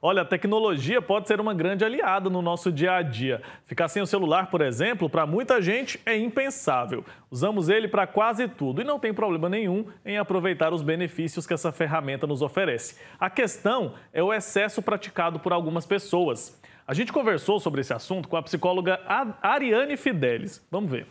Olha, a tecnologia pode ser uma grande aliada no nosso dia a dia. Ficar sem o celular, por exemplo, para muita gente é impensável. Usamos ele para quase tudo e não tem problema nenhum em aproveitar os benefícios que essa ferramenta nos oferece. A questão é o excesso praticado por algumas pessoas. A gente conversou sobre esse assunto com a psicóloga Ariane Fidelis. Vamos ver.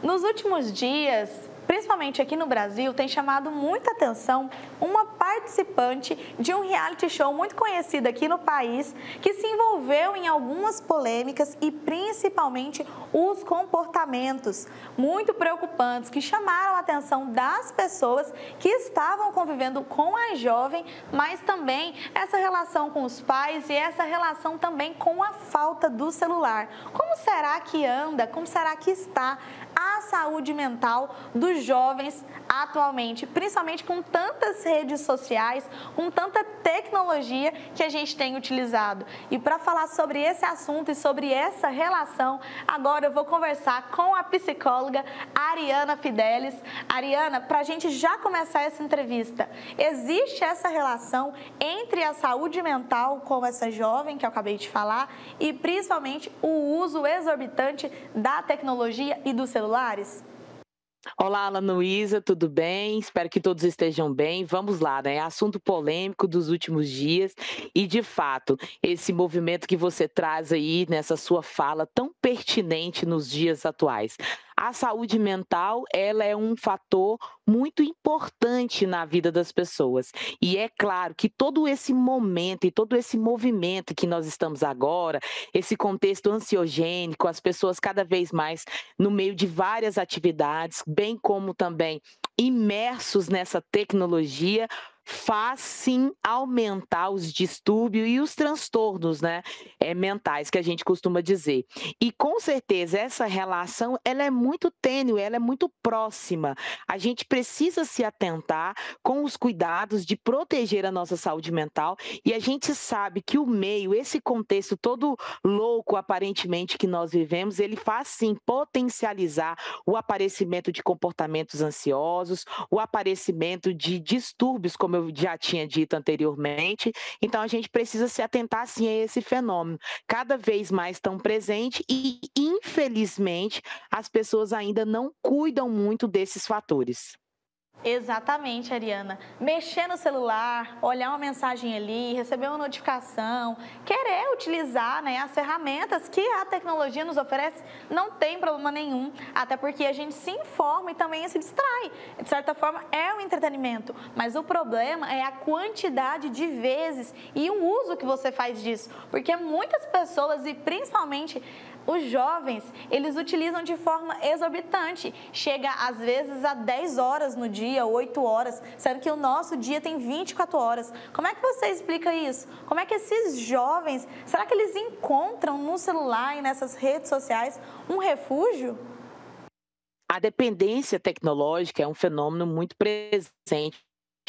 Nos últimos dias, principalmente aqui no Brasil, tem chamado muita atenção uma participante de um reality show muito conhecido aqui no país, que se envolveu em algumas polêmicas e principalmente os comportamentos muito preocupantes que chamaram a atenção das pessoas que estavam convivendo com a jovem, mas também essa relação com os pais e essa relação também com a falta do celular. Como será que anda? Como será que está a saúde mental dos jovens atualmente, principalmente com tantas redes sociais, com tanta tecnologia que a gente tem utilizado? E para falar sobre esse assunto e sobre essa relação, agora eu vou conversar com a psicóloga Ariana Fidelis. Ariana, para a gente já começar essa entrevista, existe essa relação entre a saúde mental com essa jovem que eu acabei de falar e principalmente o uso exorbitante da tecnologia e dos celulares? Olá, Ana Luísa, tudo bem? Espero que todos estejam bem. Vamos lá, né? Assunto polêmico dos últimos dias e, de fato, esse movimento que você traz aí nessa sua fala tão pertinente nos dias atuais. A saúde mental, ela é um fator muito importante na vida das pessoas. E é claro que todo esse momento e todo esse movimento que nós estamos agora, esse contexto ansiogênico, as pessoas cada vez mais no meio de várias atividades, bem como também imersos nessa tecnologia, faz sim aumentar os distúrbios e os transtornos, né, mentais, que a gente costuma dizer. E com certeza essa relação, ela é muito tênue, ela é muito próxima. A gente precisa se atentar com os cuidados de proteger a nossa saúde mental, e a gente sabe que o meio, esse contexto todo louco aparentemente que nós vivemos, ele faz sim potencializar o aparecimento de comportamentos ansiosos, o aparecimento de distúrbios, como eu já tinha dito anteriormente. Então a gente precisa se atentar sim a esse fenômeno, cada vez mais tão presente, e infelizmente as pessoas ainda não cuidam muito desses fatores. Exatamente, Ariana. Mexer no celular, olhar uma mensagem ali, receber uma notificação, querer utilizar, né, as ferramentas que a tecnologia nos oferece, não tem problema nenhum, até porque a gente se informa e também se distrai. De certa forma, é um entretenimento, mas o problema é a quantidade de vezes e o uso que você faz disso, porque muitas pessoas, e principalmente os jovens, eles utilizam de forma exorbitante, chega às vezes a 10 horas no dia, 8 horas, sendo que o nosso dia tem 24 horas. Como é que você explica isso? Como é que esses jovens, será que eles encontram no celular e nessas redes sociais um refúgio? A dependência tecnológica é um fenômeno muito presente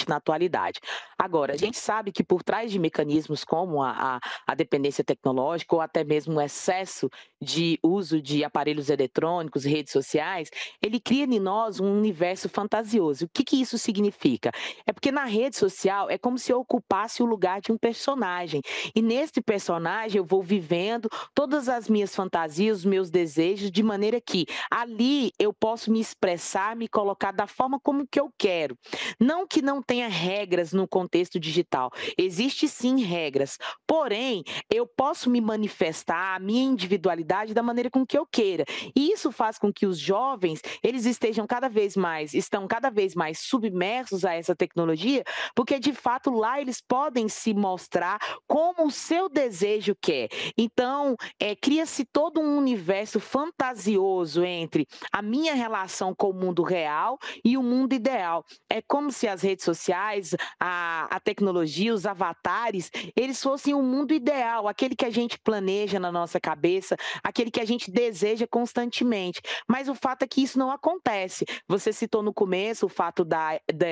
na atualidade. Agora, a gente sabe que por trás de mecanismos como a dependência tecnológica ou até mesmo o excesso de uso de aparelhos eletrônicos e redes sociais, ele cria em nós um universo fantasioso. O que isso significa? É porque na rede social é como se eu ocupasse o lugar de um personagem. E nesse personagem eu vou vivendo todas as minhas fantasias, os meus desejos, de maneira que ali eu posso me expressar, me colocar da forma como que eu quero. Não que não tenha regras no contexto digital. Existe sim regras, porém, eu posso me manifestar a minha individualidade da maneira com que eu queira. E isso faz com que os jovens, eles estão cada vez mais submersos a essa tecnologia, porque de fato lá eles podem se mostrar como o seu desejo quer. Então, cria-se todo um universo fantasioso entre a minha relação com o mundo real e o mundo ideal. É como se as redes sociais, a tecnologia, os avatares, eles fossem o mundo ideal, aquele que a gente planeja na nossa cabeça, aquele que a gente deseja constantemente. Mas o fato é que isso não acontece. Você citou no começo o fato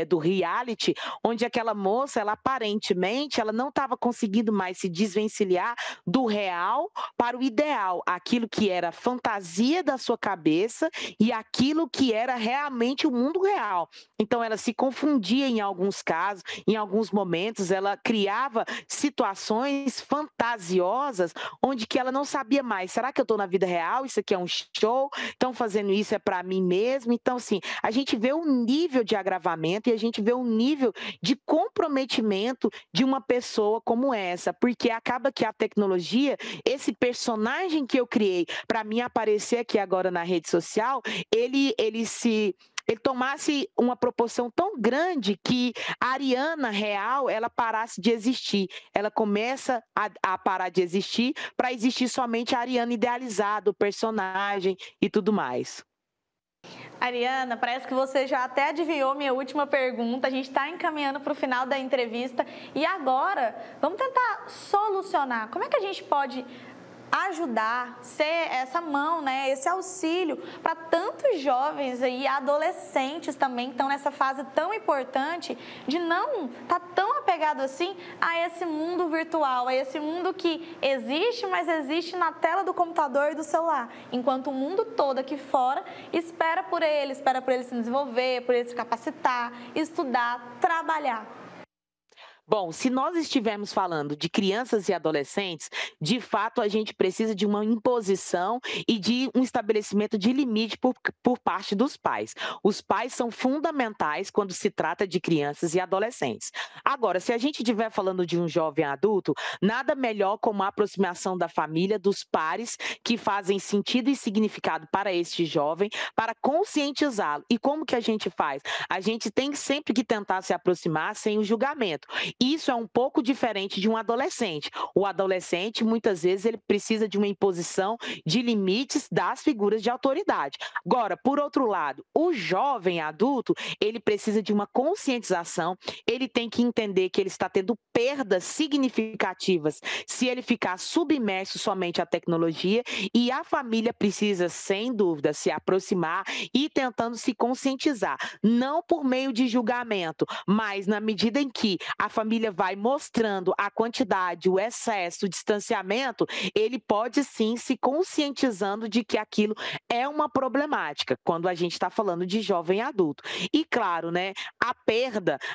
do reality, onde aquela moça, ela aparentemente, ela não estava conseguindo mais se desvencilhar do real para o ideal, aquilo que era fantasia da sua cabeça e aquilo que era realmente o mundo real. Então ela se confundia em alguns casos, em alguns momentos, ela criava situações fantasiosas onde que ela não sabia mais, será que eu estou na vida real? Isso aqui é um show? Estão fazendo isso é para mim mesmo? Então, assim, a gente vê um nível de agravamento e a gente vê um nível de comprometimento de uma pessoa como essa, porque acaba que a tecnologia, esse personagem que eu criei para mim aparecer aqui agora na rede social, ele tomasse uma proporção tão grande que a Ariana real, ela parasse de existir. Ela começa a parar de existir para existir somente a Ariana idealizada, o personagem e tudo mais. Ariana, parece que você já até adivinhou minha última pergunta. A gente está encaminhando para o final da entrevista. E agora, vamos tentar solucionar. Como é que a gente pode ajudar, ser essa mão, né, esse auxílio para tantos jovens e adolescentes também que estão nessa fase tão importante de não estar tão apegado assim a esse mundo virtual, a esse mundo que existe, mas existe na tela do computador e do celular, enquanto o mundo todo aqui fora espera por ele se desenvolver, por ele se capacitar, estudar, trabalhar. Bom, se nós estivermos falando de crianças e adolescentes, de fato a gente precisa de uma imposição e de um estabelecimento de limite por parte dos pais. Os pais são fundamentais quando se trata de crianças e adolescentes. Agora, se a gente estiver falando de um jovem adulto, nada melhor como a aproximação da família, dos pares que fazem sentido e significado para este jovem, para conscientizá-lo. E como que a gente faz? A gente tem sempre que tentar se aproximar sem o julgamento. Isso é um pouco diferente de um adolescente. O adolescente, muitas vezes, ele precisa de uma imposição de limites das figuras de autoridade. Agora, por outro lado, o jovem adulto, ele precisa de uma conscientização, ele tem que entender que ele está tendo perdas significativas se ele ficar submerso somente à tecnologia, e a família precisa, sem dúvida, se aproximar e tentando se conscientizar, não por meio de julgamento, mas na medida em que a família vai mostrando a quantidade, o excesso, o distanciamento, ele pode sim se conscientizando de que aquilo é uma problemática, quando a gente está falando de jovem adulto. E claro, né,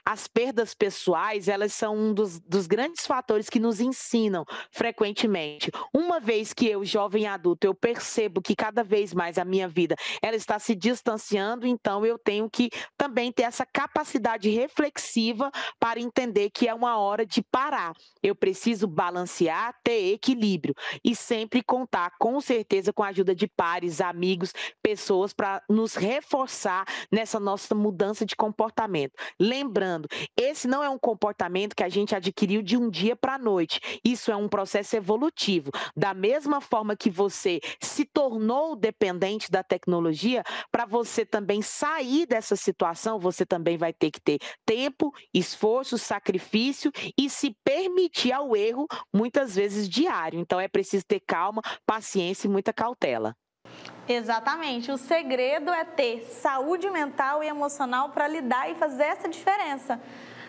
as perdas pessoais, elas são um dos grandes fatores que nos ensinam frequentemente. Uma vez que eu, jovem adulto, eu percebo que cada vez mais a minha vida, ela está se distanciando, então eu tenho que também ter essa capacidade reflexiva para entender que é uma hora de parar. Eu preciso balancear, ter equilíbrio e sempre contar, com certeza, com a ajuda de pares, amigos, pessoas para nos reforçar nessa nossa mudança de comportamento. Lembrando, esse não é um comportamento que a gente adquiriu de um dia para a noite. Isso é um processo evolutivo. Da mesma forma que você se tornou dependente da tecnologia, para você também sair dessa situação, você também vai ter que ter tempo, esforço, sacrifício e se permitir ao erro, muitas vezes diário. Então é preciso ter calma, paciência e muita cautela. Exatamente. O segredo é ter saúde mental e emocional para lidar e fazer essa diferença.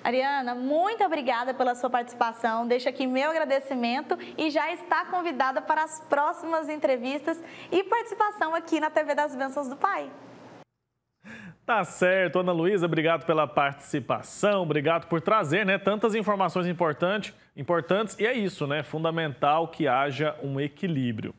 Ariana, muito obrigada pela sua participação. Deixo aqui meu agradecimento e já está convidada para as próximas entrevistas e participação aqui na TV das Bênçãos do Pai. Tá certo, Ana Luísa, obrigado pela participação, obrigado por trazer, né, tantas informações importantes, e é isso, né, fundamental que haja um equilíbrio.